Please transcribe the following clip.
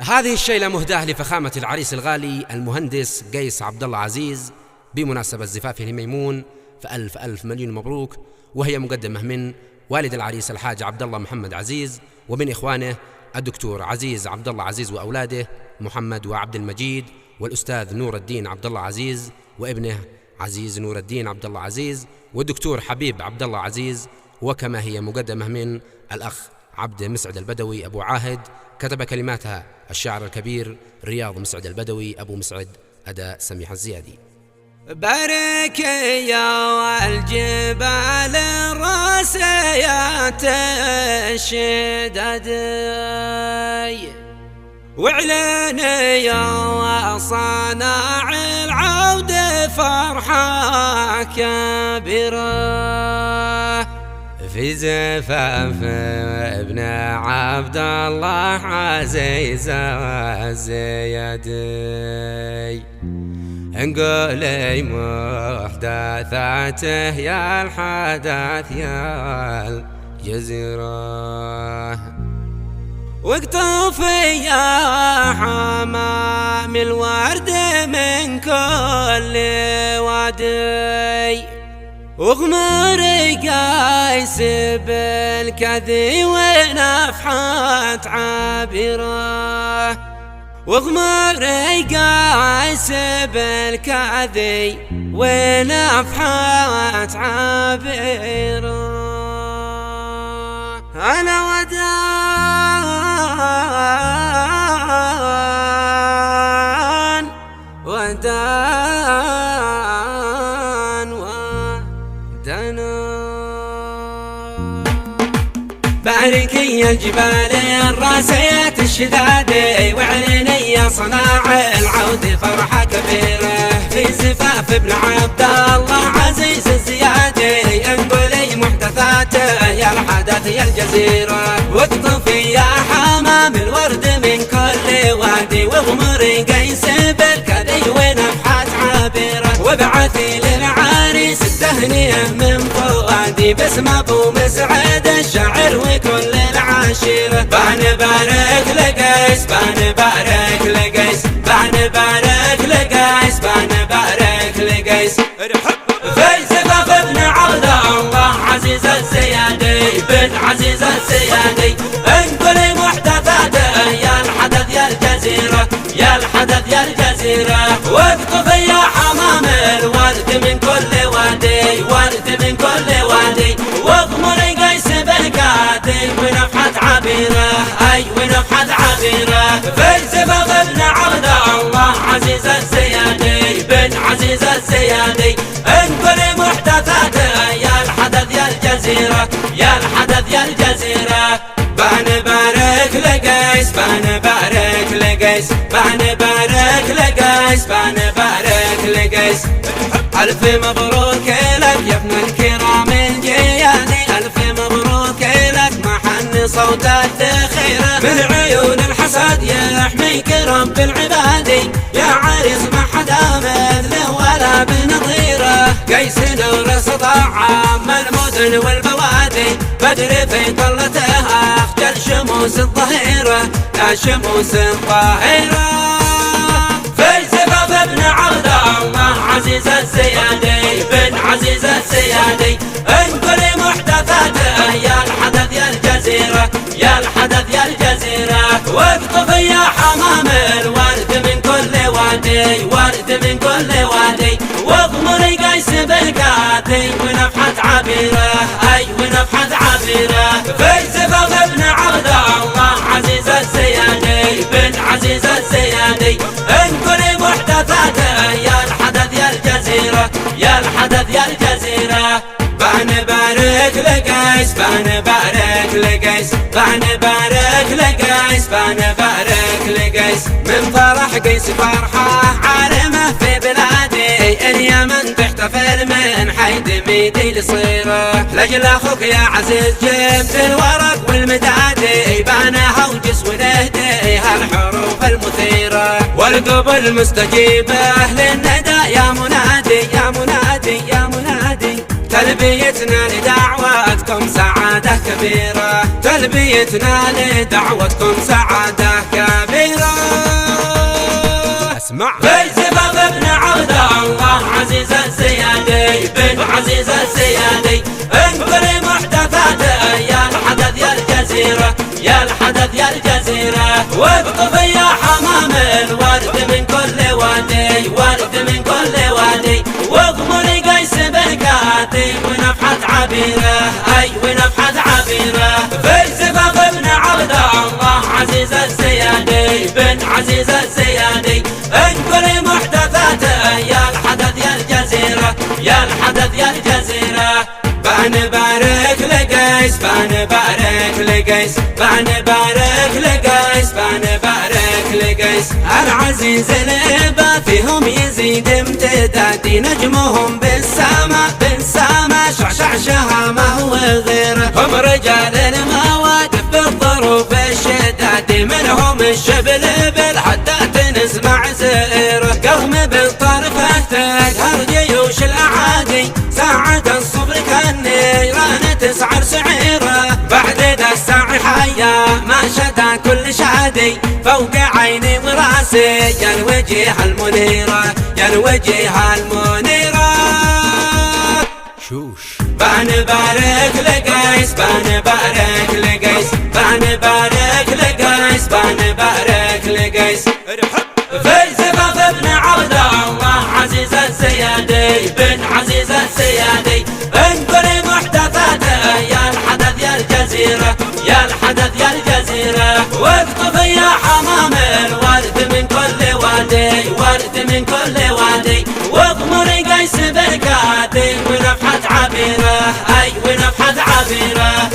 هذه الشيلة مهداة لفخامة العريس الغالي المهندس قيس عبد الله عزيز بمناسبة زفافه لميمون، فألف ألف مليون مبروك. وهي مقدمة من والد العريس الحاج عبد الله محمد عزيز، ومن إخوانه الدكتور عزيز عبد الله عزيز وأولاده محمد وعبد المجيد، والأستاذ نور الدين عبد الله عزيز وابنه عزيز نور الدين عبد الله عزيز، والدكتور حبيب عبد الله عزيز. وكما هي مقدمة من الأخ عبد مسعد البدوي أبو عاهد، كتب كلماتها الشاعر الكبير رياض مسعد البدوي أبو مسعد، أداء سميح الزيادي. بارك يا الجبال الراسيات الشداد، واعلن يا صناع العود فرحة كبيرة في زفاف ابن عبد الله عزيز الزيادي. انقلي محدثاته يا الحدث يا الجزيرة، واقطف يا حمام الورد من كل وادي، واغمر قيس بالكذي ونفحة عابرة، واغمر قيس بالكذي ونفحة عابرة. أنا ودان باركي يا الجبال الراسيات الشداد، واعلني يا صناع العود فرحة كبيرة في زفاف ابن عبد الله عزيز الزيادي. انقلي محدثاته يا الحدث يا الجزيرة، واقطفي يا حمام الورد من كل وادي، واغمري قيس بالكذي ونفحة عابرة، وابعثي للعريس التهنئة من فؤادي باسم ابو مسعد الشاعر وكل العشيرة. بنبارك لقيس بنبارك لقيس بنبارك لقيس بنبارك لقيس في زفاف ابن عبد الله عزيز الزيادي بن عزيز الزيادي. انقلي محدثاته يا الحدث يا الجزيرة يا الحدث يا الجزيرة، واقطفي يا حمام الورد من كل وادي ورد من كل وادي، واغمري قيس بالكاتي ونفحة عبيرة اي ونفحة عبيرة في زفاف ابن عبد الله عزيز الزيادي بن عزيز الزيادي. انقلي محدثاته يا الحدث يا الجزيرة يا الحدث يا الجزيرة. بنبارك لقيس بنبارك لقيس بنبارك لقيس بنبارك لقيس. ألف مبروك لك يا ابن الكرام الجيادي، ألف مبروك لك محن صوت الذخيرة، من عيون الحسد يحميك رب العبادي، يا عريس ما حدا مثله ولا بنظيره. قيس نور سطع عام المدن والبوادي، بدر في طلتها اخجل شموس الظهيرة يا شموس الظهيرة. في زفاف ابن عبد الله عزيز الزيادي بن عزيز الزيادي. انقلي محدثاته يا الحدث يا الجزيرة يا الحدث يا الجزيرة، واقطفي يا حمام الورد من كل وادي ورد من كل وادي، واغمري قيس بالكاتي ونفحة عبيرة اي ونفحة عبيرة في زفاف ابن عبد الله عزيز الزيادي بن عزيز الزيادي. انقلي محدثاته يا الحدث يا الجزيرة يا الحدث يا الجزيرة. بنبارك لقيس بنبارك لقيس بنبارك لقيس بنبارك لقيس. من فرح قيس فرحة عارمة في بلادي، اليمن تحتفل من حيد ميدي لصيره، لاجل اخوك يا عزيز جبت الورق والمدادي، بانها وجس ونهدي هالحروف المثيرة، والقبل مستجيبه للندى يا منادي يا منادي يا منادي. تلبيتنا لدعوتكم سعادة كبيرة، تلبيتنا لدعوتكم سعادة كبيرة. اسمع. في زفاف ابن عبد الله عزيز الزيادي بن عزيز الزيادي، انقل محدثاته يا الحدث يا الجزيرة، يا الحدث يا الجزيرة. واقطف يا حمام الورد من كل وادي، ورد من كل وادي. واغمر قيس بالكاتي ونفحة عبيرة، اي ونفحة عبيرة. في زفاف ابن عبد الله عزيز الزيادي بن عزيز الزيادي، انقل محدثاته يا الحدث يا الجزيرة، يا الحدث يا الجزيرة. بنبارك لقيس، بنبارك لقيس، بنبارك لقيس، بنبارك لقيس. العزيز الإبا فيهم يزيد امتدادي، نجمهم بالسما بالسما شعشع شهامه وغيره. هم رجال المواقف بالظروف الشداد، منهم الشبل بالحدات نسمع زئيره. قوم بالطرف تقهر جيوش الأعادي، ساعة الصبر كالنيران تسعر سعيره. بعد ذا الساعي حيا ما شدا كل شادي، فوق عيني وراسي يا الوجيه المنيرة، يا الوجيه المنيرة. شوش. بنبارك لقيس، بنبارك لقيس، بنبارك لقيس، بنبارك لقيس. في زفاف ابن عبد الله عزيز الزيادي بن عزيز الزيادي، انقل محدثاته يا الحدث يا الجزيرة، يا الحدث يا الجزيرة. واقطف يا حمام الورد من كل وادي، ورد من كل وادي. واغمر قيس بالكاتي ونفحة عبيرة، اي ونفحة عبيرة.